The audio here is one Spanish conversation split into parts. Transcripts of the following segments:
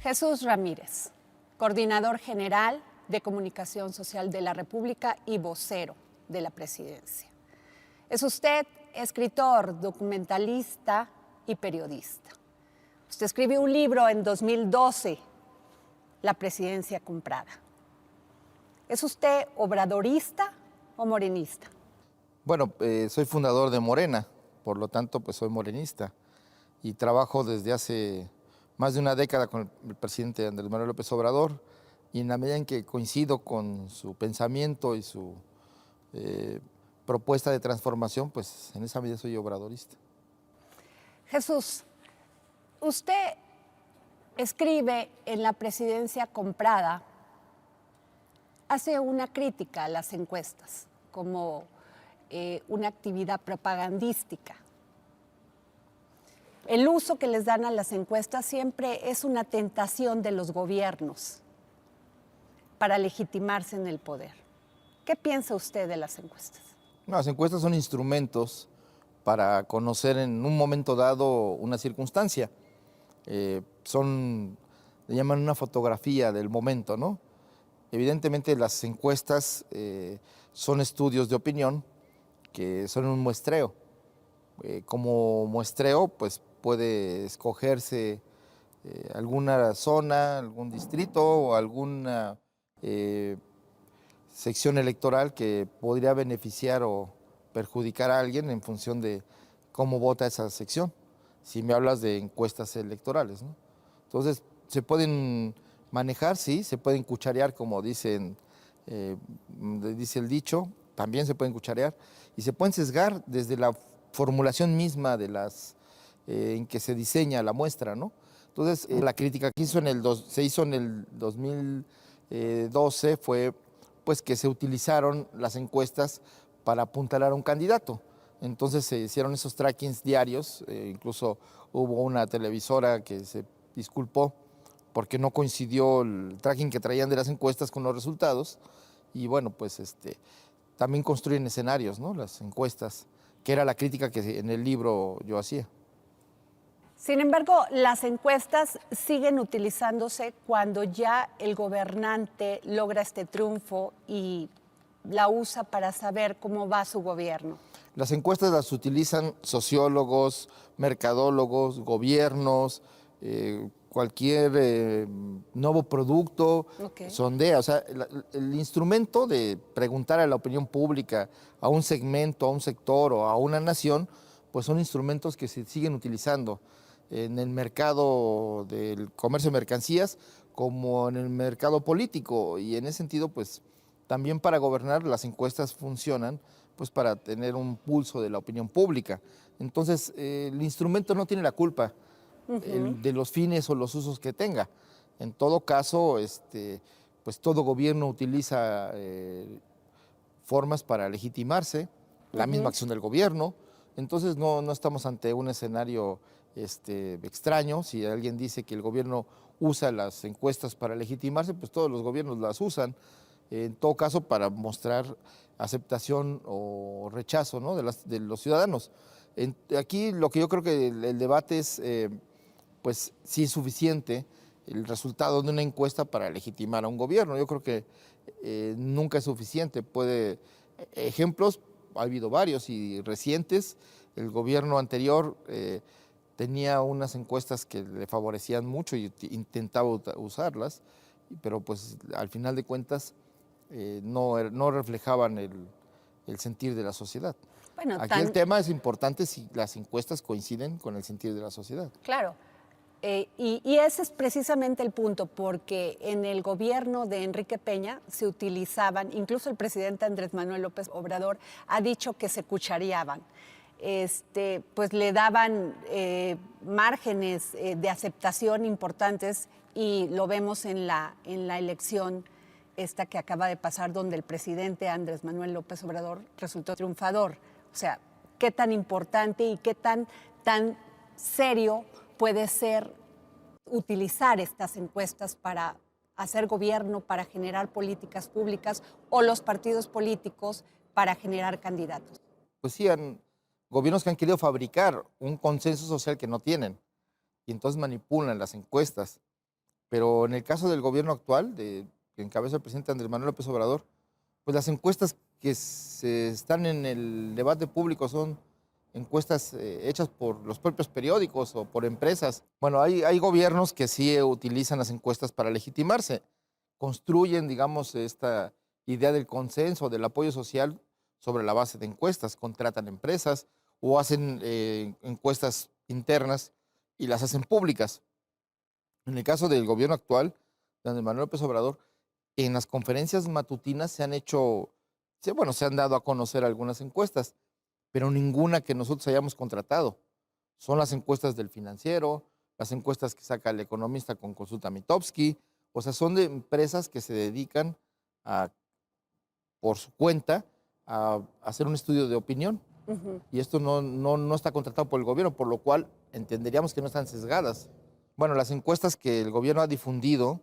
Jesús Ramírez, coordinador general de Comunicación Social de la República y vocero de la Presidencia. Es usted escritor, documentalista y periodista. Usted escribió un libro en 2012, La Presidencia Comprada. ¿Es usted obradorista o morenista? Bueno, soy fundador de Morena, por lo tanto, pues soy morenista y trabajo desde hace más de una década con el presidente Andrés Manuel López Obrador, y en la medida en que coincido con su pensamiento y su propuesta de transformación, pues en esa medida soy obradorista. Jesús, usted escribe en La Presidencia Comprada, hace una crítica a las encuestas como una actividad propagandística. El uso que les dan a las encuestas siempre es una tentación de los gobiernos para legitimarse en el poder. ¿Qué piensa usted de las encuestas? No, las encuestas son instrumentos para conocer en un momento dado una circunstancia. Le llaman una fotografía del momento, ¿no? Evidentemente las encuestas son estudios de opinión que son un muestreo. Como muestreo, pues puede escogerse alguna zona, algún distrito o alguna sección electoral que podría beneficiar o perjudicar a alguien en función de cómo vota esa sección, si me hablas de encuestas electorales, ¿no? Entonces, se pueden manejar, sí, se pueden cucharear, como dice el dicho, también se pueden cucharear, y se pueden sesgar desde la formulación misma de en que se diseña la muestra, ¿no? Entonces, la crítica que se hizo en el 2012 fue pues, que se utilizaron las encuestas para apuntalar a un candidato. Entonces se hicieron esos trackings diarios, incluso hubo una televisora que se disculpó porque no coincidió el tracking que traían de las encuestas con los resultados, y bueno, pues también construyen escenarios, ¿no? Las encuestas, que era la crítica que en el libro yo hacía. Sin embargo, las encuestas siguen utilizándose cuando ya el gobernante logra este triunfo y la usa para saber cómo va su gobierno. Las encuestas las utilizan sociólogos, mercadólogos, gobiernos, cualquier nuevo producto, sondea. O sea, el instrumento de preguntar a la opinión pública, a un segmento, a un sector o a una nación, pues son instrumentos que se siguen utilizando en el mercado del comercio de mercancías como en el mercado político, y en ese sentido, pues también para gobernar las encuestas funcionan pues para tener un pulso de la opinión pública. Entonces, el instrumento no tiene la culpa de los fines o los usos que tenga. En todo caso, pues todo gobierno utiliza formas para legitimarse, la misma acción del gobierno. Entonces, no estamos ante un escenario extraño. Si alguien dice que el gobierno usa las encuestas para legitimarse, pues todos los gobiernos las usan, en todo caso para mostrar aceptación o rechazo, ¿no? de los ciudadanos. Aquí lo que yo creo que el debate es, pues, si es suficiente el resultado de una encuesta para legitimar a un gobierno. Yo creo que nunca es suficiente. Ejemplos, ha habido varios y recientes. El gobierno anterior tenía unas encuestas que le favorecían mucho y intentaba usarlas, pero pues al final de cuentas no reflejaban el sentir de la sociedad. Bueno, aquí el tema es importante si las encuestas coinciden con el sentir de la sociedad. Claro, y ese es precisamente el punto, porque en el gobierno de Enrique Peña se utilizaban, incluso el presidente Andrés Manuel López Obrador ha dicho que se cuchareaban. Pues le daban márgenes de aceptación importantes, y lo vemos en la elección esta que acaba de pasar, donde el presidente Andrés Manuel López Obrador resultó triunfador. O sea, qué tan importante y qué tan serio puede ser utilizar estas encuestas para hacer gobierno, para generar políticas públicas, o los partidos políticos para generar candidatos. Pues sí, gobiernos que han querido fabricar un consenso social que no tienen, y entonces manipulan las encuestas. Pero en el caso del gobierno actual, que encabeza el presidente Andrés Manuel López Obrador, pues las encuestas que se están en el debate público son encuestas hechas por los propios periódicos o por empresas. Bueno, hay gobiernos que sí utilizan las encuestas para legitimarse, construyen, digamos, esta idea del consenso, del apoyo social sobre la base de encuestas, contratan empresas o hacen encuestas internas y las hacen públicas. En el caso del gobierno actual, de Andrés Manuel López Obrador, en las conferencias matutinas se han hecho, bueno, se han dado a conocer algunas encuestas, pero ninguna que nosotros hayamos contratado. Son las encuestas del Financiero, las encuestas que saca el Economista con Consulta Mitofsky, o sea, son de empresas que se dedican a, por su cuenta, a hacer un estudio de opinión. Y esto no está contratado por el gobierno, por lo cual entenderíamos que no están sesgadas. Bueno, las encuestas que el gobierno ha difundido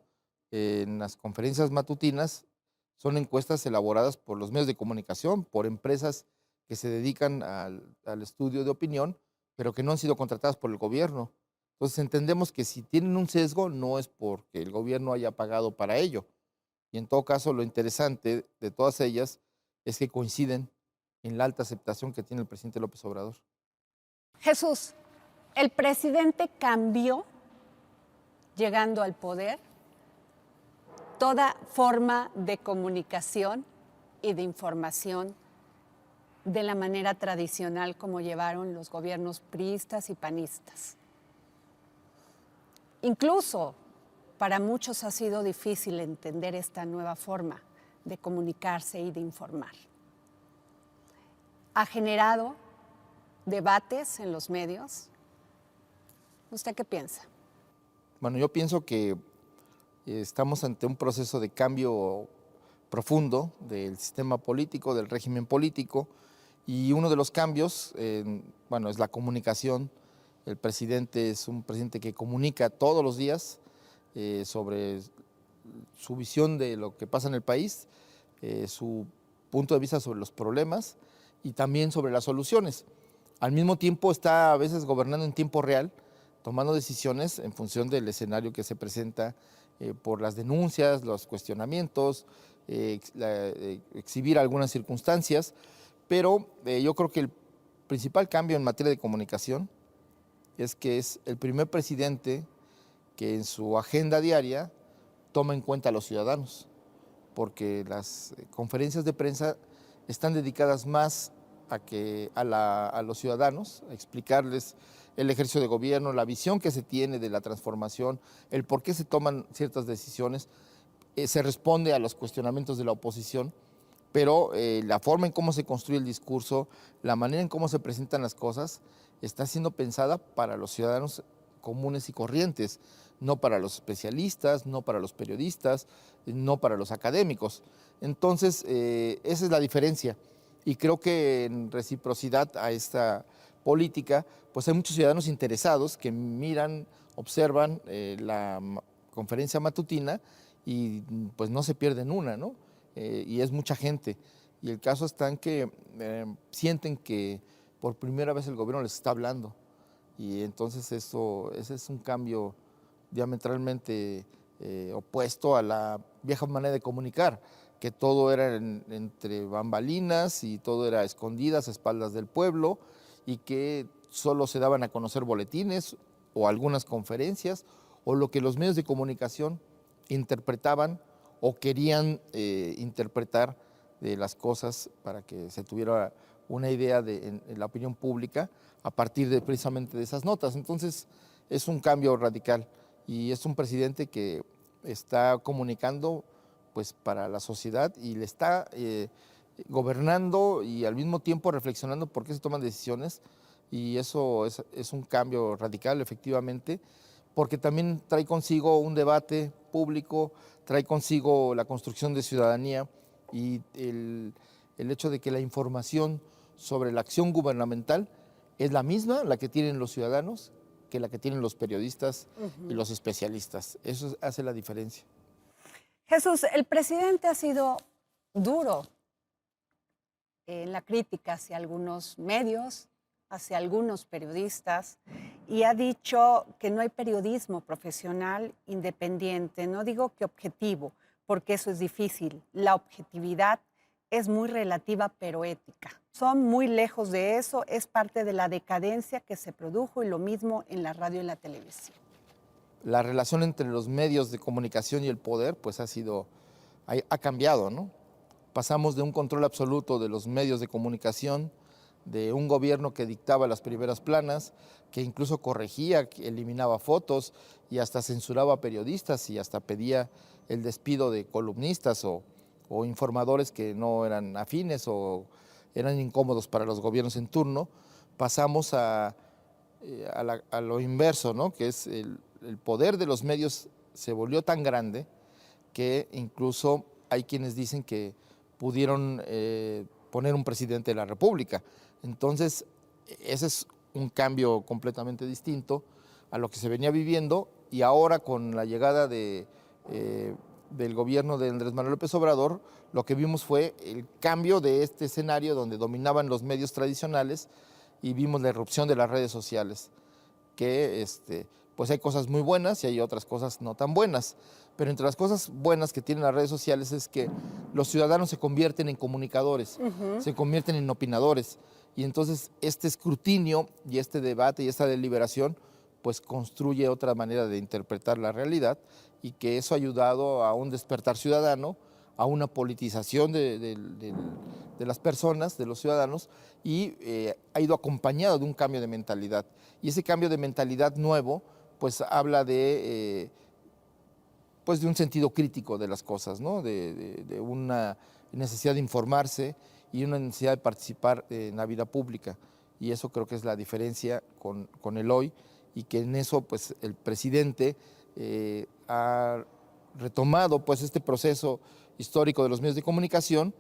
en las conferencias matutinas son encuestas elaboradas por los medios de comunicación, por empresas que se dedican al estudio de opinión, pero que no han sido contratadas por el gobierno. Entonces entendemos que si tienen un sesgo no es porque el gobierno haya pagado para ello. Y en todo caso, lo interesante de todas ellas es que coinciden en la alta aceptación que tiene el presidente López Obrador. Jesús, el presidente cambió, llegando al poder, toda forma de comunicación y de información de la manera tradicional como llevaron los gobiernos priistas y panistas. Incluso para muchos ha sido difícil entender esta nueva forma de comunicarse y de informar. Ha generado debates en los medios. ¿Usted qué piensa? Bueno, yo pienso que estamos ante un proceso de cambio profundo del sistema político, del régimen político, y uno de los cambios, bueno, es la comunicación. El presidente es un presidente que comunica todos los días sobre su visión de lo que pasa en el país, su punto de vista sobre los problemas y también sobre las soluciones. Al mismo tiempo está a veces gobernando en tiempo real, tomando decisiones en función del escenario que se presenta por las denuncias, los cuestionamientos, exhibir algunas circunstancias, pero yo creo que el principal cambio en materia de comunicación es que es el primer presidente que en su agenda diaria toma en cuenta a los ciudadanos, porque las conferencias de prensa están dedicadas más a los ciudadanos, a explicarles el ejercicio de gobierno, la visión que se tiene de la transformación, el por qué se toman ciertas decisiones, se responde a los cuestionamientos de la oposición, pero la forma en cómo se construye el discurso, la manera en cómo se presentan las cosas, está siendo pensada para los ciudadanos comunes y corrientes, no para los especialistas, no para los periodistas, no para los académicos. Entonces, esa es la diferencia. Y creo que en reciprocidad a esta política, pues hay muchos ciudadanos interesados que miran, observan la conferencia matutina y pues no se pierden una, ¿no? Y es mucha gente. Y el caso está en que sienten que por primera vez el gobierno les está hablando. Y entonces ese es un cambio diametralmente opuesto a la vieja manera de comunicar, que todo era entre bambalinas y todo era a escondidas, a espaldas del pueblo, y que solo se daban a conocer boletines o algunas conferencias, o lo que los medios de comunicación interpretaban o querían interpretar de las cosas para que se tuviera una idea en la opinión pública a partir precisamente de esas notas. Entonces es un cambio radical y es un presidente que está comunicando pues para la sociedad y le está gobernando y al mismo tiempo reflexionando por qué se toman decisiones, y eso es un cambio radical efectivamente, porque también trae consigo un debate público, trae consigo la construcción de ciudadanía y el hecho de que la información sobre la acción gubernamental es la misma, la que tienen los ciudadanos, que la que tienen los periodistas y los especialistas. Eso hace la diferencia. Jesús, el presidente ha sido duro en la crítica hacia algunos medios, hacia algunos periodistas, y ha dicho que no hay periodismo profesional independiente. No digo que objetivo, porque eso es difícil. La objetividad es muy relativa, pero ética. Son muy lejos de eso, es parte de la decadencia que se produjo y lo mismo en la radio y la televisión. La relación entre los medios de comunicación y el poder pues ha cambiado, ¿no? Pasamos de un control absoluto de los medios de comunicación, de un gobierno que dictaba las primeras planas, que incluso corregía, que eliminaba fotos y hasta censuraba a periodistas y hasta pedía el despido de columnistas o informadores que no eran afines o eran incómodos para los gobiernos en turno. Pasamos a lo inverso, ¿no? Que es el poder de los medios se volvió tan grande que incluso hay quienes dicen que pudieron poner un presidente de la República. Entonces, ese es un cambio completamente distinto a lo que se venía viviendo y ahora con la llegada del gobierno de Andrés Manuel López Obrador, lo que vimos fue el cambio de este escenario donde dominaban los medios tradicionales y vimos la irrupción de las redes sociales, que pues hay cosas muy buenas y hay otras cosas no tan buenas. Pero entre las cosas buenas que tienen las redes sociales es que los ciudadanos se convierten en comunicadores, se convierten en opinadores. Y entonces este escrutinio y este debate y esta deliberación pues construye otra manera de interpretar la realidad y que eso ha ayudado a un despertar ciudadano, a una politización de las personas, de los ciudadanos, y ha ido acompañado de un cambio de mentalidad. Y ese cambio de mentalidad nuevo pues habla de un sentido crítico de las cosas, ¿no? De una necesidad de informarse y una necesidad de participar en la vida pública. Y eso creo que es la diferencia con el hoy, y que en eso pues el presidente ha retomado pues este proceso histórico de los medios de comunicación,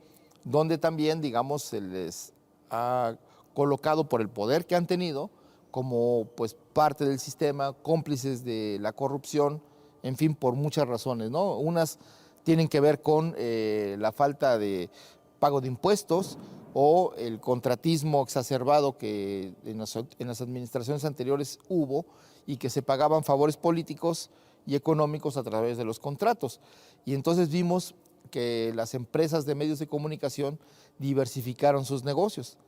donde también, digamos, se les ha colocado por el poder que han tenido como pues parte del sistema, cómplices de la corrupción, en fin, por muchas razones, ¿no? Unas tienen que ver con la falta de pago de impuestos o el contratismo exacerbado que en las administraciones anteriores hubo y que se pagaban favores políticos y económicos a través de los contratos. Y entonces vimos que las empresas de medios de comunicación diversificaron sus negocios,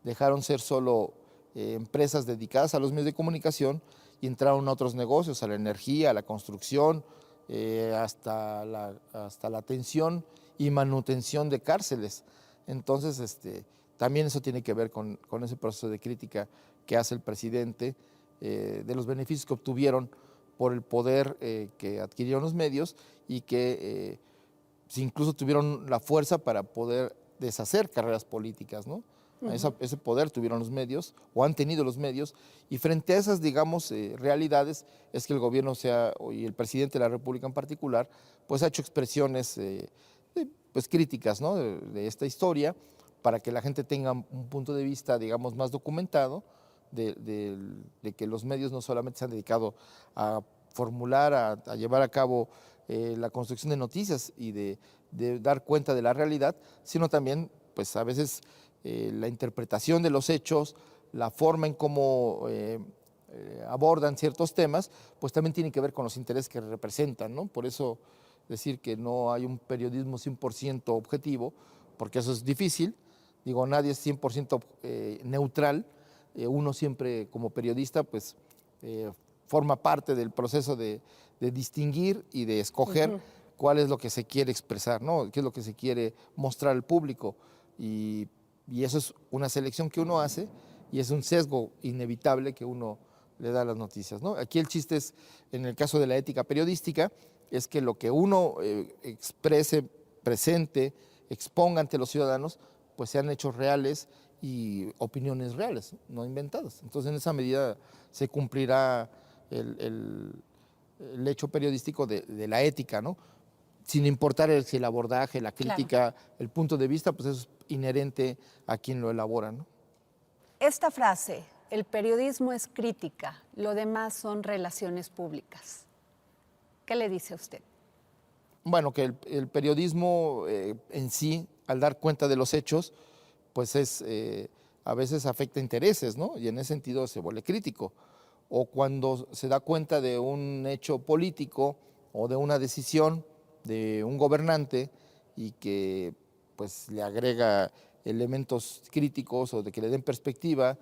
dejaron ser solo empresas dedicadas a los medios de comunicación y entraron a otros negocios, a la energía, a la construcción, hasta la atención y manutención de cárceles. Entonces, también eso tiene que ver con ese proceso de crítica que hace el presidente, de los beneficios que obtuvieron por el poder que adquirieron los medios y que incluso tuvieron la fuerza para poder deshacer carreras políticas, ¿no? Ese poder tuvieron los medios, o han tenido los medios, y frente a esas, digamos, realidades, es que el gobierno y el presidente de la República en particular, pues ha hecho expresiones pues críticas, ¿no? de esta historia, para que la gente tenga un punto de vista, digamos, más documentado, de que los medios no solamente se han dedicado a formular, a llevar a cabo la construcción de noticias y de dar cuenta de la realidad, sino también, pues a veces, la interpretación de los hechos, la forma en cómo abordan ciertos temas, pues también tiene que ver con los intereses que representan, ¿no? Por eso decir que no hay un periodismo 100% objetivo, porque eso es difícil. Digo, nadie es 100% neutral. Uno siempre, como periodista, pues forma parte del proceso de distinguir y de escoger cuál es lo que se quiere expresar, ¿no? Qué es lo que se quiere mostrar al público. Y eso es una selección que uno hace y es un sesgo inevitable que uno le da a las noticias, ¿no? Aquí el chiste es, en el caso de la ética periodística, es que lo que uno exprese, presente, exponga ante los ciudadanos, pues sean hechos reales y opiniones reales, no inventadas. Entonces, en esa medida se cumplirá el hecho periodístico de la ética, ¿no? Sin importar si el abordaje, la crítica, el punto de vista, pues eso es inherente a quien lo elabora, ¿no? Esta frase, el periodismo es crítica, lo demás son relaciones públicas. ¿Qué le dice a usted? Bueno, que el periodismo en sí, al dar cuenta de los hechos, pues a veces afecta intereses, ¿no? Y en ese sentido se vuelve crítico. o cuando se da cuenta de un hecho político o de una decisión de un gobernante y que pues le agrega elementos críticos o de que le den perspectiva,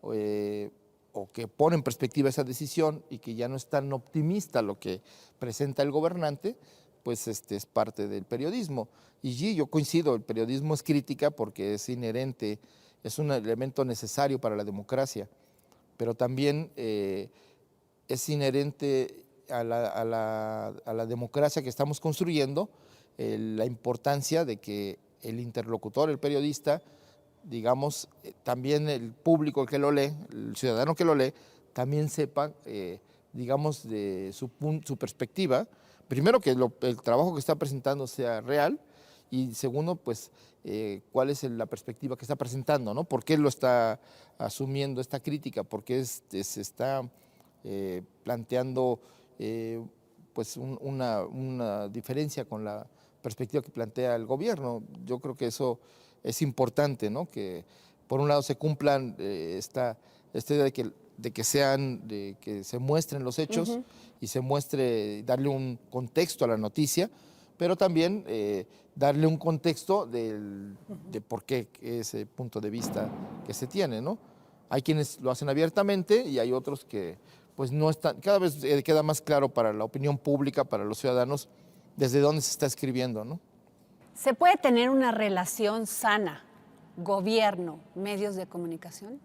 o que pone en perspectiva esa decisión y que ya no es tan optimista lo que presenta el gobernante, pues es parte del periodismo. Y sí, yo coincido, el periodismo es crítica porque es inherente, es un elemento necesario para la democracia, pero también es inherente a la democracia que estamos construyendo, la importancia de que el interlocutor, el periodista, digamos, también el público que lo lee, el ciudadano que lo lee, también sepa, digamos, de su perspectiva. Primero, que el trabajo que está presentando sea real, y segundo, pues, cuál es la perspectiva que está presentando, ¿no? ¿Por qué lo está asumiendo esta crítica? ¿Por qué se está planteando pues una diferencia con la perspectiva que plantea el gobierno? Yo creo que eso es importante, ¿no? Que por un lado se cumplan esta idea de que se muestren los hechos y se muestre, darle un contexto a la noticia, pero también darle un contexto de por qué ese punto de vista que se tiene, ¿no? Hay quienes lo hacen abiertamente y hay otros que pues no están, cada vez queda más claro para la opinión pública, para los ciudadanos, desde dónde se está escribiendo, ¿no? ¿Se puede tener una relación sana, gobierno, medios de comunicación?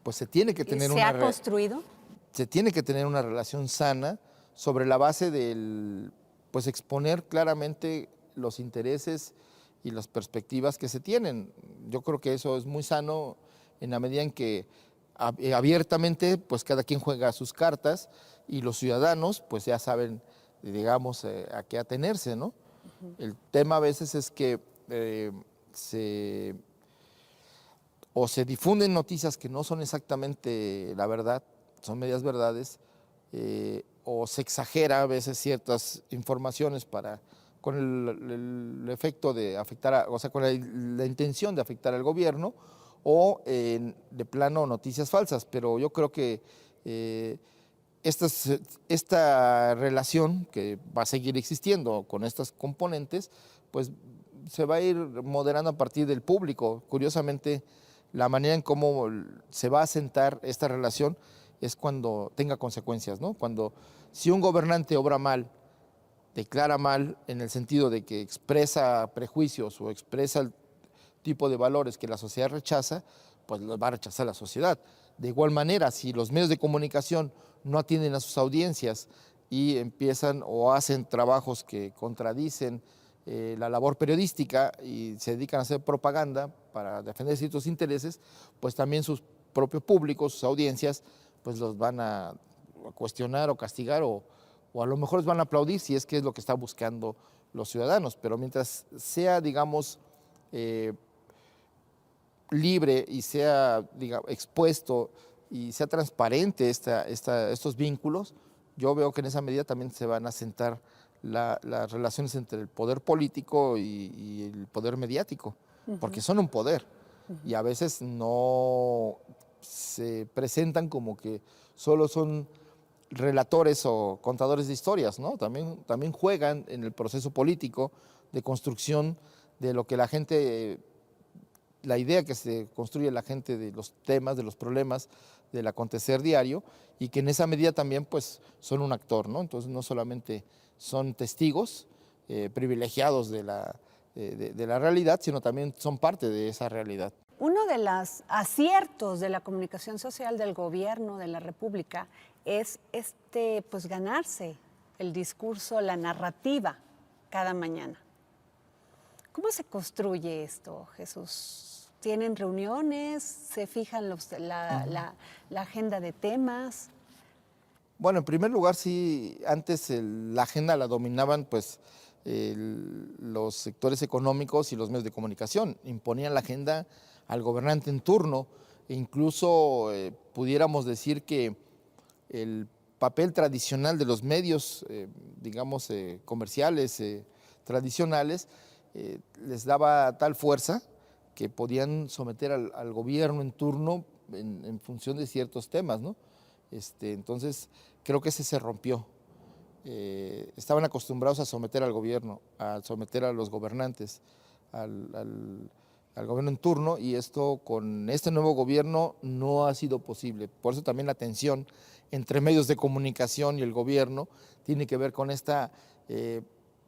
Pues se tiene que tener ¿Se ha construido? Se tiene que tener una relación sana sobre la base del, pues exponer claramente los intereses y las perspectivas que se tienen. Yo creo que eso es muy sano en la medida en que abiertamente pues cada quien juega sus cartas y los ciudadanos pues ya saben, digamos, a qué atenerse, ¿no? El tema a veces es que se difunden noticias que no son exactamente la verdad, son medias verdades, o se exagera a veces ciertas informaciones con el efecto de afectar, o sea, con la intención de afectar al gobierno, o de plano noticias falsas. Pero yo creo que esta relación que va a seguir existiendo con estas componentes, pues se va a ir moderando a partir del público. Curiosamente, la manera en cómo se va a asentar esta relación es cuando tenga consecuencias, ¿no? Si un gobernante obra mal, declara mal en el sentido de que expresa prejuicios o expresa el tipo de valores que la sociedad rechaza, pues los va a rechazar la sociedad. De igual manera, si los medios de comunicación no atienden a sus audiencias y empiezan o hacen trabajos que contradicen la labor periodística y se dedican a hacer propaganda para defender ciertos intereses, pues también sus propios públicos, sus audiencias, pues los van a cuestionar o castigar o a lo mejor les van a aplaudir si es que es lo que están buscando los ciudadanos. Pero mientras sea, digamos, libre y sea, digamos, expuesto y sea transparente estos vínculos, yo veo que en esa medida también se van a asentar las relaciones entre el poder político y el poder mediático, porque son un poder y a veces no se presentan como que solo son relatores o contadores de historias, ¿no? También juegan en el proceso político de construcción de lo que la gente, la idea que se construye la gente de los temas, de los problemas, del acontecer diario, y que en esa medida también pues son un actor, ¿no? Entonces no solamente son testigos privilegiados de la realidad, sino también son parte de esa realidad. Uno de los aciertos de la comunicación social del gobierno de la República es pues ganarse el discurso, la narrativa cada mañana. ¿Cómo se construye esto, Jesús? ¿Tienen reuniones? ¿Se fijan la agenda de temas? Bueno, en primer lugar, sí, antes la agenda la dominaban pues los sectores económicos y los medios de comunicación. Imponían la agenda al gobernante en turno e incluso pudiéramos decir que el papel tradicional de los medios, digamos, comerciales, tradicionales, les daba tal fuerza que podían someter al gobierno en turno en función de ciertos temas, ¿no? Entonces, creo que ese se rompió. Estaban acostumbrados a someter al gobierno, a someter a los gobernantes, al gobierno en turno, y esto con este nuevo gobierno no ha sido posible. Por eso también la tensión entre medios de comunicación y el gobierno tiene que ver con esta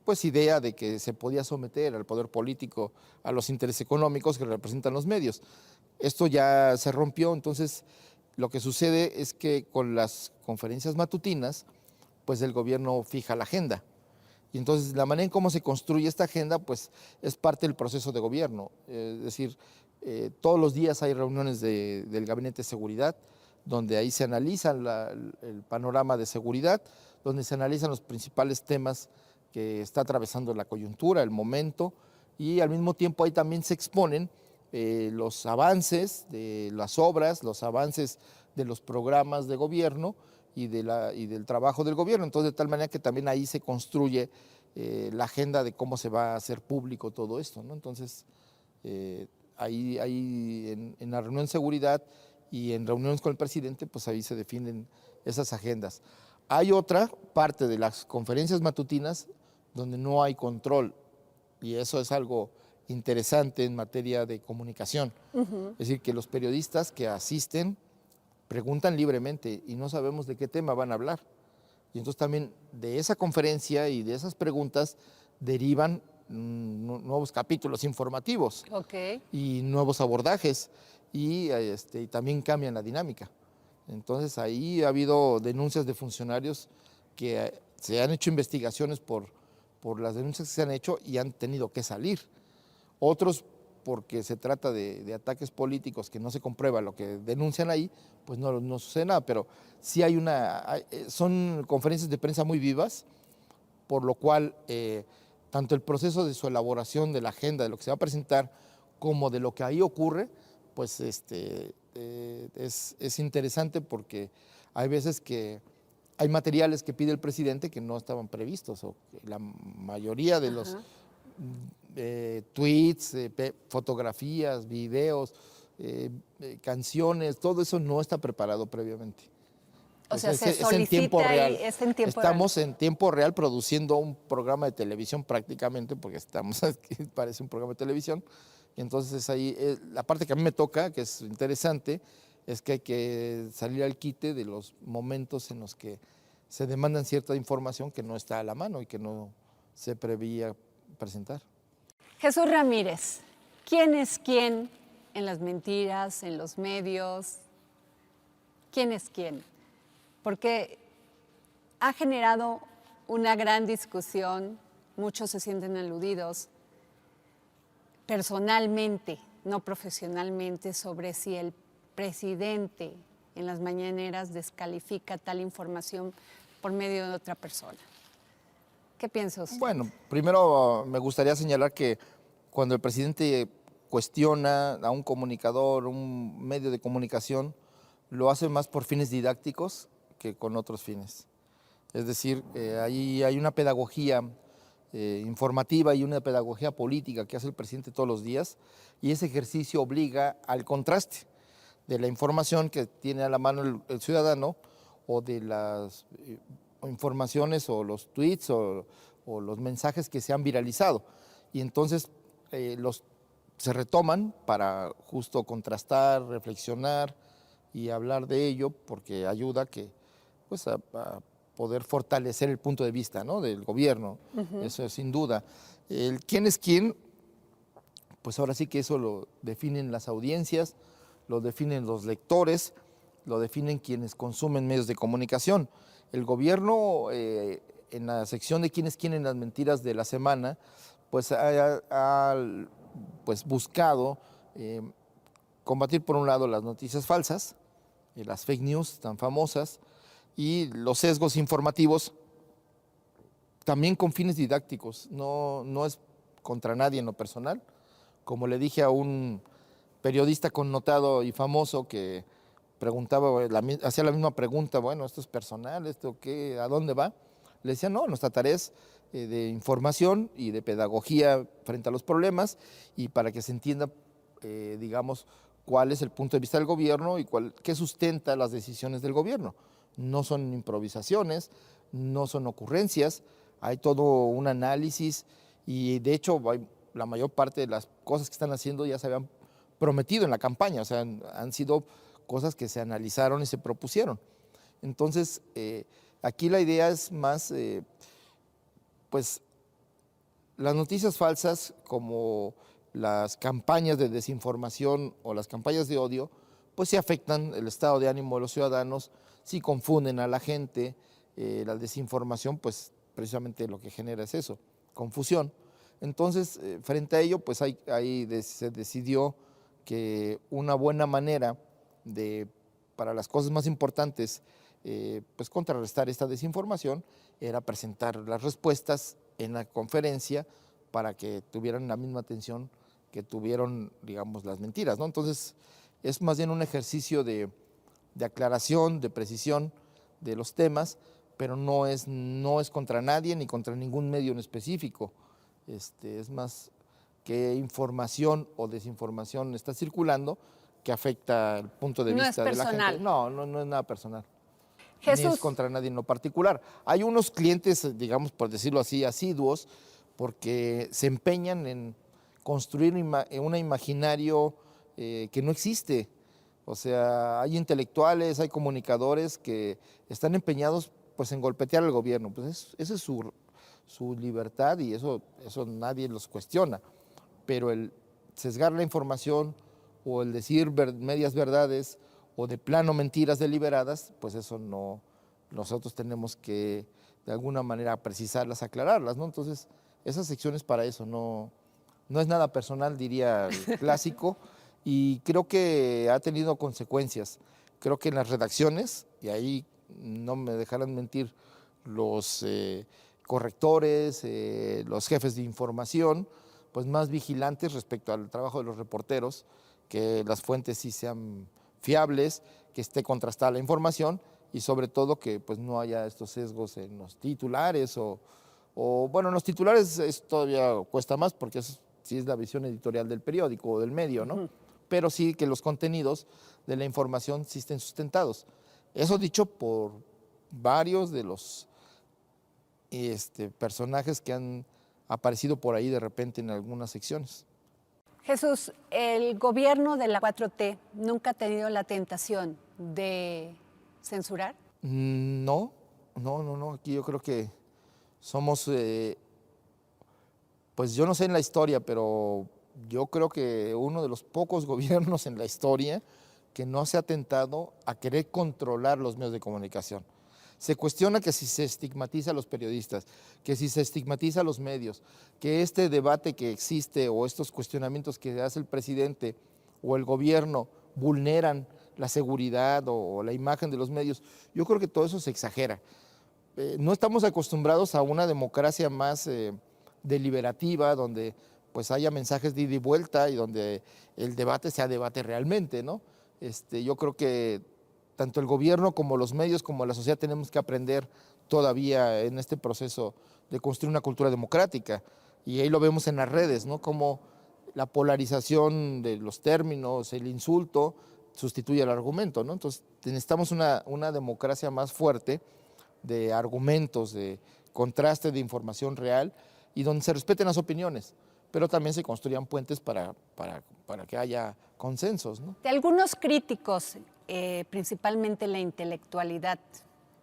pues idea de que se podía someter al poder político a los intereses económicos que representan los medios. Esto ya se rompió, entonces lo que sucede es que con las conferencias matutinas, pues el gobierno fija la agenda. Y entonces la manera en cómo se construye esta agenda, pues es parte del proceso de gobierno. Es decir, todos los días hay reuniones del Gabinete de Seguridad, donde ahí se analiza el panorama de seguridad, donde se analizan los principales temas que está atravesando la coyuntura, el momento, y al mismo tiempo ahí también se exponen los avances de las obras, los avances de los programas de gobierno y del trabajo del gobierno. Entonces, de tal manera que también ahí se construye la agenda de cómo se va a hacer público todo esto, ¿no? Entonces, ahí en la reunión de seguridad y en reuniones con el presidente, pues ahí se definen esas agendas. Hay otra parte de las conferencias matutinas donde no hay control, y eso es algo interesante en materia de comunicación. Es decir, que los periodistas que asisten preguntan libremente y no sabemos de qué tema van a hablar. Y entonces también de esa conferencia y de esas preguntas derivan nuevos capítulos informativos y nuevos abordajes, y también cambian la dinámica. Entonces ahí ha habido denuncias de funcionarios que se han hecho investigaciones por las denuncias que se han hecho y han tenido que salir. Otros, porque se trata de ataques políticos que no se comprueba lo que denuncian ahí, pues no sucede nada, pero sí son conferencias de prensa muy vivas, por lo cual tanto el proceso de su elaboración de la agenda, de lo que se va a presentar, como de lo que ahí ocurre, pues es interesante, porque hay veces que hay materiales que pide el presidente que no estaban previstos, o que la mayoría de los tweets, fotografías, videos, canciones, todo eso no está preparado previamente. O sea, se solicita en tiempo real. Estamos en tiempo real produciendo un programa de televisión prácticamente, porque estamos aquí, parece un programa de televisión. Y entonces ahí, la parte que a mí me toca, que es interesante, es que hay que salir al quite de los momentos en los que se demandan cierta información que no está a la mano y que no se preveía presentar. Jesús Ramírez, ¿quién es quién en las mentiras, en los medios? ¿Quién es quién? Porque ha generado una gran discusión, muchos se sienten aludidos personalmente, no profesionalmente, sobre si el presidente en las mañaneras descalifica tal información por medio de otra persona. ¿Qué piensa usted? Bueno, primero me gustaría señalar que cuando el presidente cuestiona a un comunicador, un medio de comunicación, lo hace más por fines didácticos que con otros fines. Es decir, ahí hay una pedagogía informativa y una pedagogía política que hace el presidente todos los días, y ese ejercicio obliga al contraste de la información que tiene a la mano el ciudadano, o de las informaciones o los tweets o los mensajes que se han viralizado. Y entonces se retoman para justo contrastar, reflexionar y hablar de ello, porque ayuda a poder fortalecer el punto de vista, ¿no?, del gobierno. Eso es sin duda. El quién es quién, pues ahora sí que eso lo definen las audiencias, lo definen los lectores, lo definen quienes consumen medios de comunicación. El gobierno, en la sección de quién es quién en las mentiras de la semana, pues ha buscado combatir, por un lado, las noticias falsas, las fake news tan famosas, y los sesgos informativos, también con fines didácticos. No es contra nadie en lo personal. Como le dije a un periodista connotado y famoso que preguntaba, hacía la misma pregunta, bueno, esto es personal, esto qué, ¿a dónde va? Le decía, no, nuestra tarea es de información y de pedagogía frente a los problemas, y para que se entienda, digamos, cuál es el punto de vista del gobierno y qué sustenta las decisiones del gobierno. No son improvisaciones, no son ocurrencias, hay todo un análisis y de hecho la mayor parte de las cosas que están haciendo ya se habían prometido en la campaña, o sea, han sido cosas que se analizaron y se propusieron. Entonces, aquí la idea es más, pues, las noticias falsas como las campañas de desinformación o las campañas de odio, pues sí afectan el estado de ánimo de los ciudadanos, sí confunden a la gente. La desinformación, pues precisamente lo que genera es eso, confusión. Entonces, frente a ello, pues se decidió que una buena manera para las cosas más importantes, pues contrarrestar esta desinformación era presentar las respuestas en la conferencia para que tuvieran la misma atención que tuvieron, digamos, las mentiras, ¿no? Entonces, es más bien un ejercicio de aclaración, de precisión de los temas, pero no es contra nadie ni contra ningún medio en específico. Es más qué información o desinformación está circulando que afecta el punto de vista de la gente. No es nada personal. Jesús. Ni es contra nadie en lo particular. Hay unos clientes, digamos, por decirlo así, asiduos, porque se empeñan en construir un imaginario que no existe. O sea, hay intelectuales, hay comunicadores que están empeñados pues en golpetear al gobierno. Pues esa es su libertad y eso nadie los cuestiona. Pero el sesgar la información o el decir medias verdades o de plano mentiras deliberadas, pues eso no, nosotros tenemos que de alguna manera precisarlas, aclararlas, ¿no? Entonces, esa sección es para eso, no es nada personal, diría el clásico, y creo que ha tenido consecuencias. Creo que en las redacciones, y ahí no me dejarán mentir los correctores, los jefes de información, pues más vigilantes respecto al trabajo de los reporteros, que las fuentes sí sean fiables, que esté contrastada la información y sobre todo que pues no haya estos sesgos en los titulares o bueno, en los titulares todavía cuesta más porque sí es la visión editorial del periódico o del medio, ¿no? Pero sí que los contenidos de la información sí estén sustentados. Eso dicho por varios de los personajes que han aparecido por ahí de repente en algunas secciones. Jesús, ¿el gobierno de la 4T nunca ha tenido la tentación de censurar? No. Aquí yo creo que somos, pues yo no sé en la historia, pero yo creo que uno de los pocos gobiernos en la historia que no se ha tentado a querer controlar los medios de comunicación. Se cuestiona que si se estigmatiza a los periodistas, que si se estigmatiza a los medios, que este debate que existe o estos cuestionamientos que hace el presidente o el gobierno vulneran la seguridad o la imagen de los medios. Yo creo que todo eso se exagera. No estamos acostumbrados a una democracia más deliberativa, donde pues haya mensajes de ida y vuelta y donde el debate sea debate realmente, ¿no? Yo creo que tanto el gobierno como los medios, como la sociedad tenemos que aprender todavía en este proceso de construir una cultura democrática. Y ahí lo vemos en las redes, ¿no? Como la polarización de los términos, el insulto, sustituye al argumento, ¿no? Entonces necesitamos una democracia más fuerte de argumentos, de contraste de información real y donde se respeten las opiniones, pero también se construyan puentes para que haya consensos, ¿no? De algunos críticos, principalmente la intelectualidad,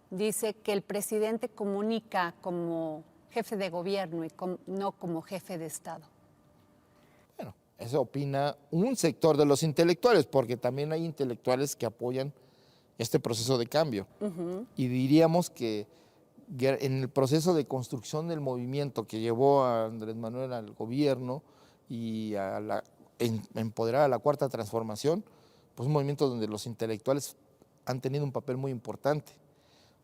dice que el presidente comunica como jefe de gobierno y no como jefe de Estado. Bueno, eso opina un sector de los intelectuales, porque también hay intelectuales que apoyan este proceso de cambio. Y diríamos que en el proceso de construcción del movimiento que llevó a Andrés Manuel al gobierno y a empoderar a la Cuarta Transformación, pues un movimiento donde los intelectuales han tenido un papel muy importante.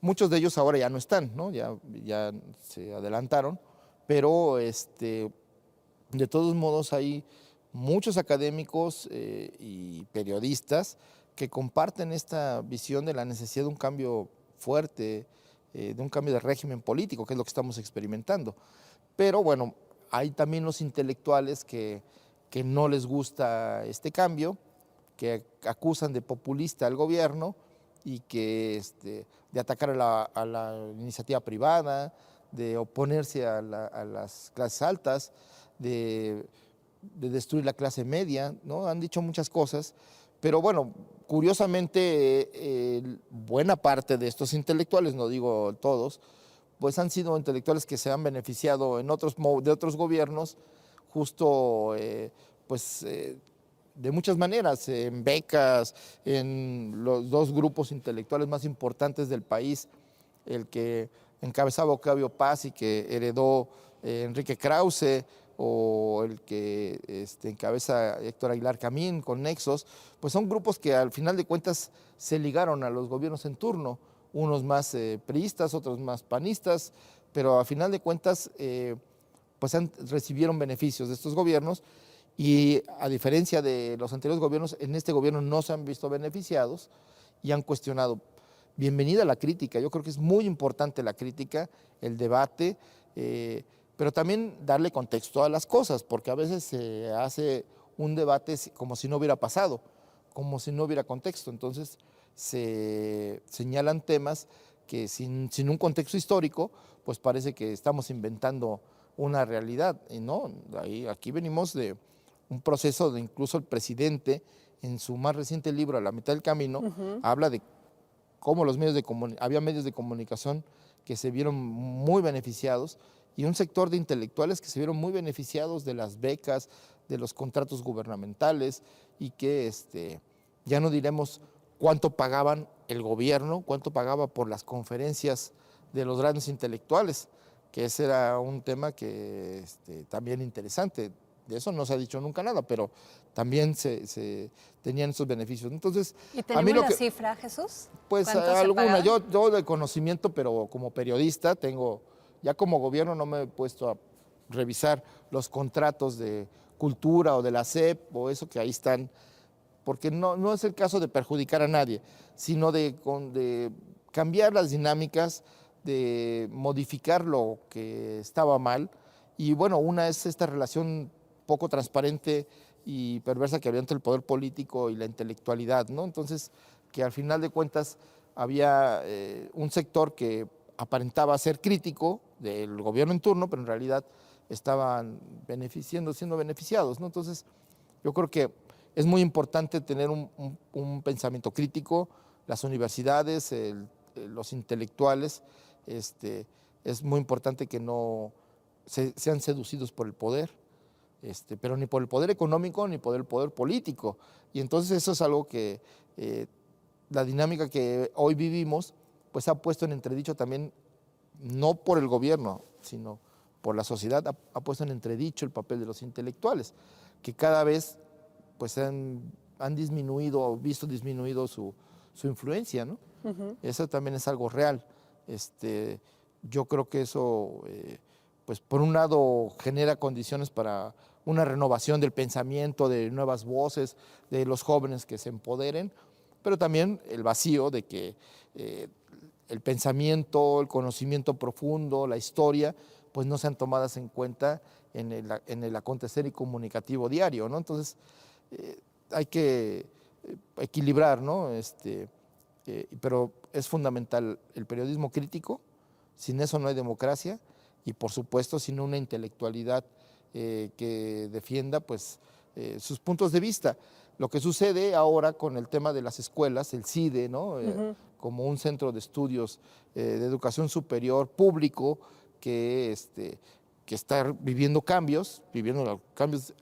Muchos de ellos ahora ya no están, ¿no? Ya se adelantaron, pero de todos modos hay muchos académicos y periodistas que comparten esta visión de la necesidad de un cambio fuerte, de un cambio de régimen político, que es lo que estamos experimentando. Pero bueno, hay también los intelectuales que no les gusta este cambio, que acusan de populista al gobierno y que de atacar a la iniciativa privada, de oponerse a las clases altas, de destruir la clase media, ¿no? Han dicho muchas cosas, pero bueno, curiosamente, buena parte de estos intelectuales, no digo todos, pues han sido intelectuales que se han beneficiado de otros gobiernos, justo, de muchas maneras, en becas, en los dos grupos intelectuales más importantes del país, el que encabezaba Octavio Paz y que heredó Enrique Krause, o el que encabeza Héctor Aguilar Camín con Nexos, pues son grupos que al final de cuentas se ligaron a los gobiernos en turno, unos más priistas, otros más panistas, pero al final de cuentas pues recibieron beneficios de estos gobiernos y a diferencia de los anteriores gobiernos, en este gobierno no se han visto beneficiados y han cuestionado. Bienvenida la crítica, yo creo que es muy importante la crítica, el debate, pero también darle contexto a las cosas, porque a veces se hace un debate como si no hubiera pasado, como si no hubiera contexto. Entonces se señalan temas que sin un contexto histórico, pues parece que estamos inventando una realidad. Y no, aquí venimos de un proceso de incluso el presidente, en su más reciente libro, A la mitad del camino, habla de cómo había medios de comunicación que se vieron muy beneficiados y un sector de intelectuales que se vieron muy beneficiados de las becas, de los contratos gubernamentales y que ya no diremos cuánto pagaban el gobierno, cuánto pagaba por las conferencias de los grandes intelectuales, que ese era un tema que también interesante. De eso no se ha dicho nunca nada, pero también se tenían esos beneficios. Entonces, ¿Y tenemos la cifra, Jesús? Pues alguna, yo de conocimiento, pero como periodista ya como gobierno no me he puesto a revisar los contratos de cultura o de la SEP o eso que ahí están, porque no es el caso de perjudicar a nadie, sino de cambiar las dinámicas, de modificar lo que estaba mal. Y bueno, una es esta relación poco transparente y perversa que había entre el poder político y la intelectualidad, ¿no? Entonces, que al final de cuentas había un sector que aparentaba ser crítico del gobierno en turno, pero en realidad estaban siendo beneficiados, ¿no? Entonces, yo creo que es muy importante tener un pensamiento crítico, las universidades, los intelectuales, es muy importante que no sean seducidos por el poder, pero ni por el poder económico ni por el poder político. Y entonces eso es algo que la dinámica que hoy vivimos pues ha puesto en entredicho también, no por el gobierno, sino por la sociedad, ha puesto en entredicho el papel de los intelectuales, que cada vez pues han disminuido, visto disminuido su influencia, ¿no? Eso también es algo real. Yo creo que eso, pues por un lado genera condiciones para una renovación del pensamiento, de nuevas voces, de los jóvenes que se empoderen, pero también el vacío de que el pensamiento, el conocimiento profundo, la historia, pues no sean tomadas en cuenta en el acontecer y comunicativo diario, ¿no? Entonces, hay que equilibrar, ¿no? Pero es fundamental el periodismo crítico, sin eso no hay democracia, y por supuesto sin una intelectualidad que defienda pues, sus puntos de vista. Lo que sucede ahora con el tema de las escuelas, el CIDE, ¿no? Como un centro de estudios de educación superior público que está viviendo cambios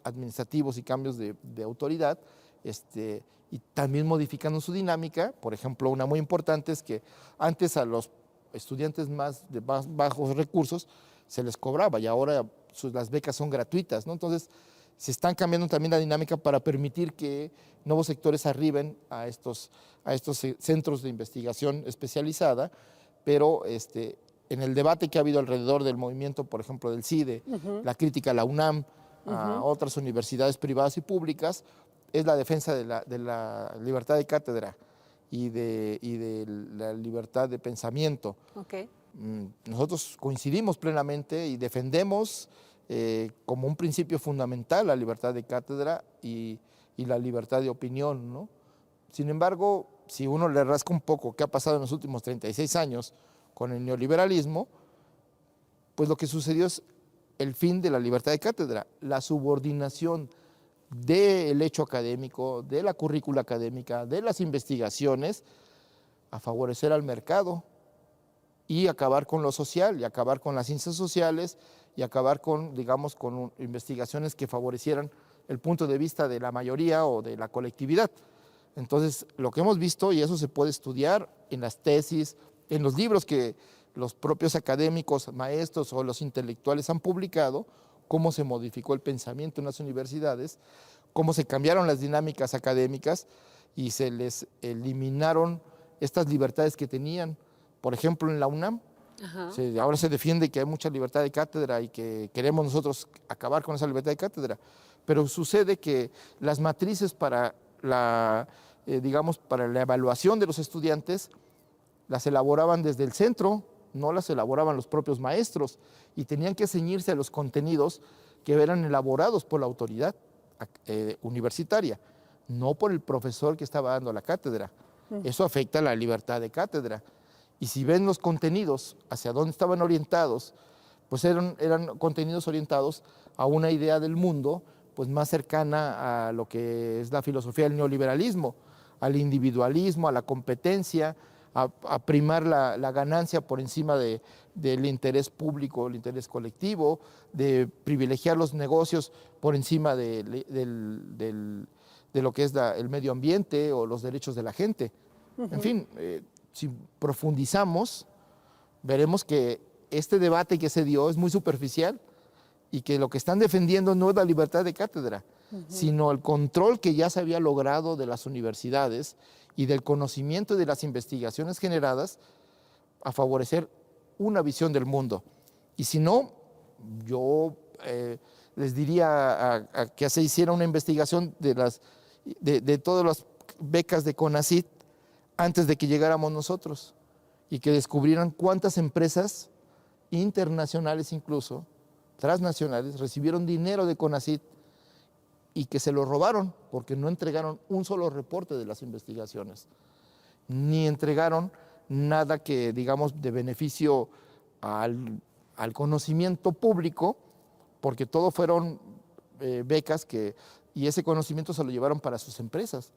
administrativos y cambios de autoridad, y también modificando su dinámica. Por ejemplo, una muy importante es que antes a los estudiantes de más bajos recursos se les cobraba y ahora las becas son gratuitas, ¿no? Entonces, se están cambiando también la dinámica para permitir que nuevos sectores arriben a estos centros de investigación especializada, pero en el debate que ha habido alrededor del movimiento, por ejemplo, del CIDE, la crítica a la UNAM, a otras universidades privadas y públicas, es la defensa de la libertad de cátedra y de la libertad de pensamiento. Okay. Nosotros coincidimos plenamente y defendemos como un principio fundamental la libertad de cátedra y y la libertad de opinión, ¿no? Sin embargo, si uno le rasca un poco qué ha pasado en los últimos 36 años con el neoliberalismo, pues lo que sucedió es el fin de la libertad de cátedra, la subordinación del hecho académico, de la currícula académica, de las investigaciones, a favorecer al mercado y acabar con lo social, y acabar con las ciencias sociales, y acabar con, digamos, con investigaciones que favorecieran el punto de vista de la mayoría o de la colectividad. Entonces, lo que hemos visto, y eso se puede estudiar en las tesis, en los libros que los propios académicos, maestros o los intelectuales han publicado, cómo se modificó el pensamiento en las universidades, cómo se cambiaron las dinámicas académicas y se les eliminaron estas libertades que tenían. Por ejemplo, en la UNAM, ahora se defiende que hay mucha libertad de cátedra y que queremos nosotros acabar con esa libertad de cátedra, pero sucede que las matrices para digamos, para la evaluación de los estudiantes las elaboraban desde el centro, no las elaboraban los propios maestros, y tenían que ceñirse a los contenidos que eran elaborados por la autoridad universitaria, no por el profesor que estaba dando la cátedra. Eso afecta a la libertad de cátedra. Y si ven los contenidos hacia dónde estaban orientados, pues eran contenidos orientados a una idea del mundo pues más cercana a lo que es la filosofía del neoliberalismo, al individualismo, a la competencia, a primar la ganancia por encima del interés público, el interés colectivo, de privilegiar los negocios por encima de lo que es el medio ambiente o los derechos de la gente. En fin, si profundizamos, veremos que este debate que se dio es muy superficial y que lo que están defendiendo no es la libertad de cátedra, sino el control que ya se había logrado de las universidades y del conocimiento y de las investigaciones generadas a favorecer una visión del mundo. Y si no, yo les diría que se hiciera una investigación de todas las becas de CONACYT antes de que llegáramos nosotros y que descubrieran cuántas empresas internacionales, incluso transnacionales, recibieron dinero de CONACYT y que se lo robaron porque no entregaron un solo reporte de las investigaciones, ni entregaron nada que, digamos, de beneficio al conocimiento público, porque todo fueron becas y ese conocimiento se lo llevaron para sus empresas.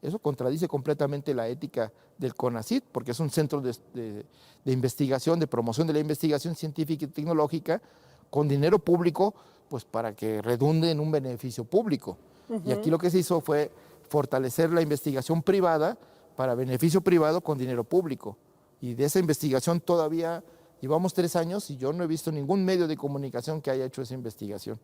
Eso contradice completamente la ética del CONACYT, porque es un centro de investigación, de promoción de la investigación científica y tecnológica con dinero público, pues para que redunde en un beneficio público. Y aquí lo que se hizo fue fortalecer la investigación privada para beneficio privado con dinero público. Y de esa investigación todavía llevamos 3 años y yo no he visto ningún medio de comunicación que haya hecho esa investigación.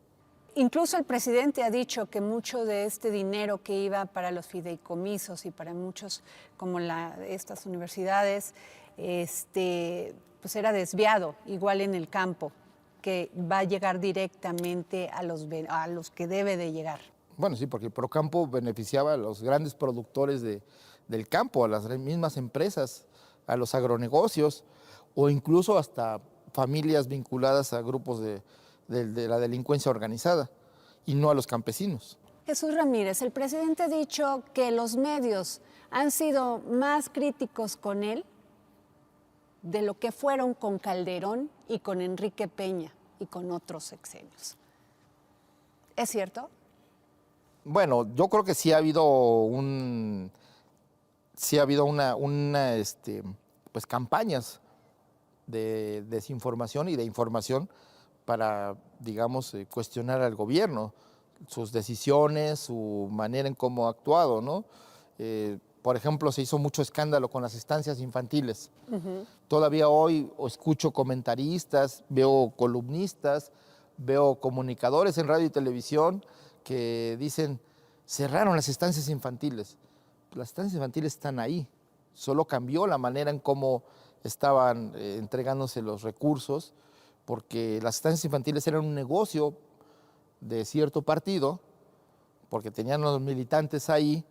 Incluso el presidente ha dicho que mucho de este dinero que iba para los fideicomisos y para muchos, como estas universidades, pues era desviado, igual en el campo, que va a llegar directamente a los que debe de llegar. Bueno, sí, porque el Procampo beneficiaba a los grandes productores del campo, a las mismas empresas, a los agronegocios, o incluso hasta familias vinculadas a grupos de la delincuencia organizada, y no a los campesinos. Jesús Ramírez, el presidente ha dicho que los medios han sido más críticos con él de lo que fueron con Calderón y con Enrique Peña y con otros sexenios. ¿Es cierto? Bueno, yo creo que sí ha habido pues campañas de desinformación y de información para, digamos, cuestionar al gobierno, sus decisiones, su manera en cómo ha actuado, ¿no? Por ejemplo, se hizo mucho escándalo con las estancias infantiles. Todavía hoy escucho comentaristas, veo columnistas, veo comunicadores en radio y televisión que dicen, cerraron las estancias infantiles. Las estancias infantiles están ahí, solo cambió la manera en cómo estaban entregándose los recursos, porque las estancias infantiles eran un negocio de cierto partido, porque tenían a los militantes ahí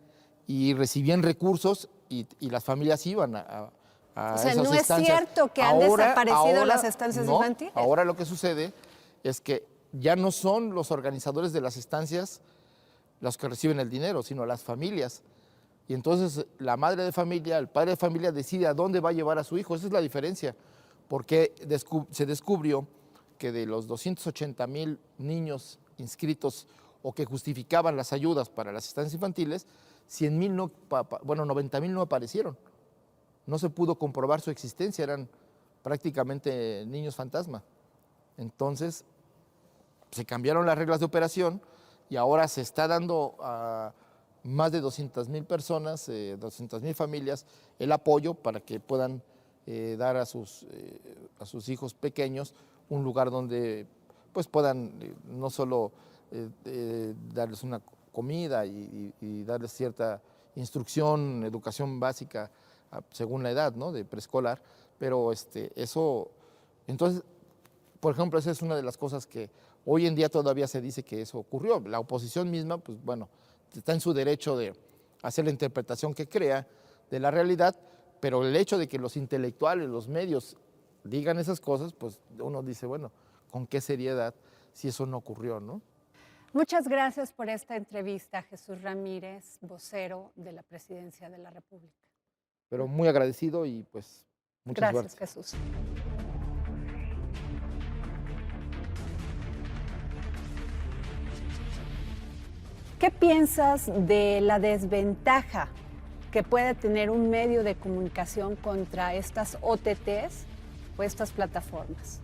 y recibían recursos y las familias iban a o sea, esas ¿no estancias. Es cierto que han desaparecido las estancias infantiles? Ahora lo que sucede es que ya no son los organizadores de las estancias los que reciben el dinero, sino las familias. Y entonces la madre de familia, el padre de familia decide a dónde va a llevar a su hijo. Esa es la diferencia, porque se descubrió que de los 280,000 niños inscritos o que justificaban las ayudas para las estancias infantiles, 100,000 90,000 no aparecieron. No se pudo comprobar su existencia, eran prácticamente niños fantasma. Entonces, se cambiaron las reglas de operación y ahora se está dando a más de 200,000 personas, 200,000 familias, el apoyo para que puedan dar a sus hijos pequeños un lugar donde pues puedan no solo darles una comida y darles cierta instrucción, educación básica según la edad, ¿no? De preescolar, pero eso, entonces, por ejemplo, esa es una de las cosas que hoy en día todavía se dice que eso ocurrió. La oposición misma, pues bueno, está en su derecho de hacer la interpretación que crea de la realidad, pero el hecho de que los intelectuales, los medios digan esas cosas, pues uno dice, bueno, ¿con qué seriedad si eso no ocurrió, no? Muchas gracias por esta entrevista, Jesús Ramírez, vocero de la Presidencia de la República. Pero muy agradecido y pues mucha suerte. Gracias, Jesús. ¿Qué piensas de la desventaja que puede tener un medio de comunicación contra estas OTTs o estas plataformas?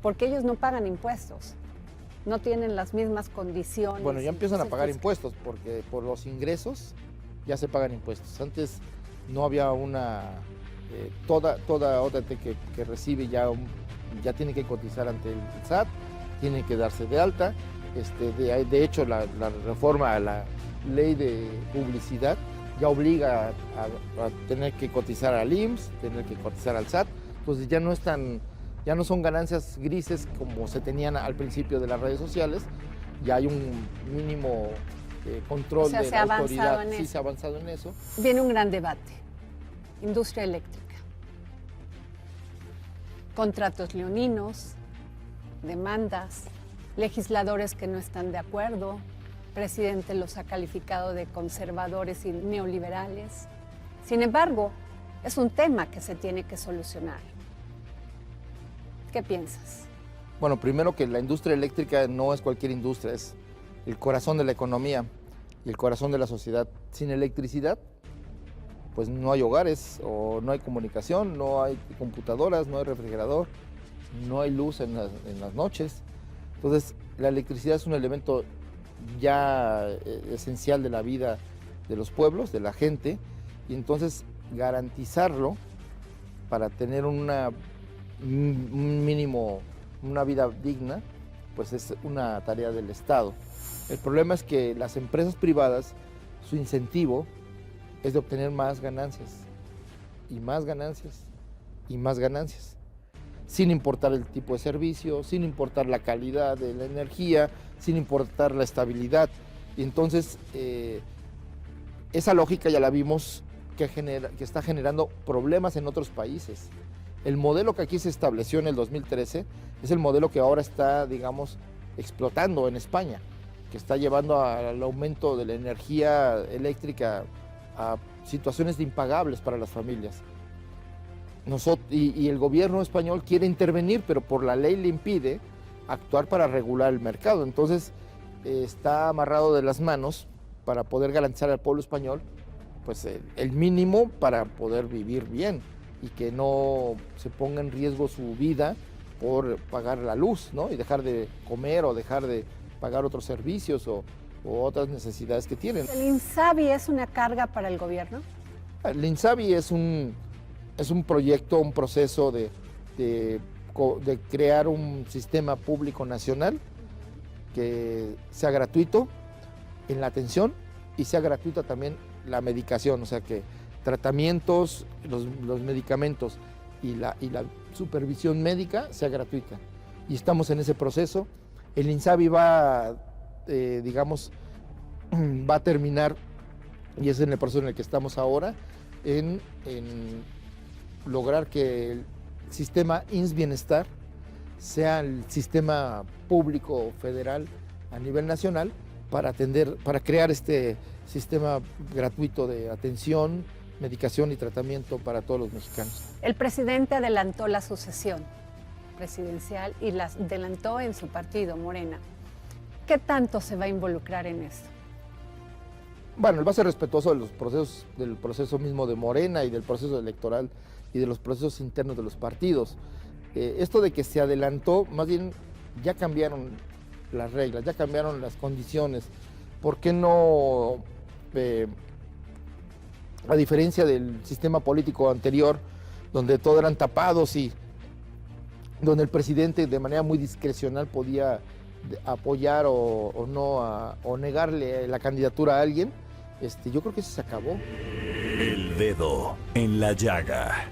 Porque ellos no pagan impuestos, no tienen las mismas condiciones. Bueno, ya empiezan a pagar impuestos porque por los ingresos ya se pagan impuestos. Antes no había toda OTT que recibe ya tiene que cotizar ante el SAT, tiene que darse de alta. De hecho, la reforma a la ley de publicidad ya obliga a tener que cotizar al IMSS, tener que cotizar al SAT. Entonces ya no son ganancias grises como se tenían al principio de las redes sociales. Ya hay un mínimo control de la autoridad. Sí, se ha avanzado en eso. Viene un gran debate. Industria eléctrica. Contratos leoninos, demandas, legisladores que no están de acuerdo, el presidente los ha calificado de conservadores y neoliberales. Sin embargo, es un tema que se tiene que solucionar. ¿Qué piensas? Bueno, primero que la industria eléctrica no es cualquier industria, es el corazón de la economía y el corazón de la sociedad. Sin electricidad, pues no hay hogares o no hay comunicación, no hay computadoras, no hay refrigerador, no hay luz en las noches. Entonces, la electricidad es un elemento ya esencial de la vida de los pueblos, de la gente, y entonces garantizarlo para tener un mínimo, una vida digna, pues es una tarea del Estado. El problema es que las empresas privadas, su incentivo es de obtener más ganancias, y más ganancias, y más ganancias, sin importar el tipo de servicio, sin importar la calidad de la energía, sin importar la estabilidad. Y entonces, esa lógica ya la vimos que está generando problemas en otros países. El modelo que aquí se estableció en el 2013 es el modelo que ahora está, digamos, explotando en España, que está llevando al aumento de la energía eléctrica a situaciones impagables para las familias. Y el gobierno español quiere intervenir, pero por la ley le impide actuar para regular el mercado. Entonces, está amarrado de las manos para poder garantizar al pueblo español pues, el mínimo para poder vivir bien y que no se ponga en riesgo su vida por pagar la luz, ¿no? Y dejar de comer o dejar de pagar otros servicios o otras necesidades que tienen. ¿El INSABI es una carga para el gobierno? El INSABI es un proyecto, un proceso de crear un sistema público nacional que sea gratuito en la atención y sea gratuita también la medicación, o sea que tratamientos, los medicamentos y la supervisión médica sea gratuita. Y estamos en ese proceso. El INSABI va a terminar, y es en el proceso en el que estamos ahora, en lograr que el sistema IMSS Bienestar sea el sistema público federal a nivel nacional para crear este sistema gratuito de atención, medicación y tratamiento para todos los mexicanos. El presidente adelantó la sucesión presidencial y la adelantó en su partido, Morena. ¿Qué tanto se va a involucrar en esto? Bueno, él va a ser respetuoso de los procesos, del proceso mismo de Morena y del proceso electoral y de los procesos internos de los partidos. Esto de que se adelantó, más bien ya cambiaron las reglas, ya cambiaron las condiciones. ¿Por qué no, a diferencia del sistema político anterior, donde todos eran tapados y donde el presidente de manera muy discrecional podía apoyar o no o negarle la candidatura a alguien? Yo creo que eso se acabó. El dedo en la llaga.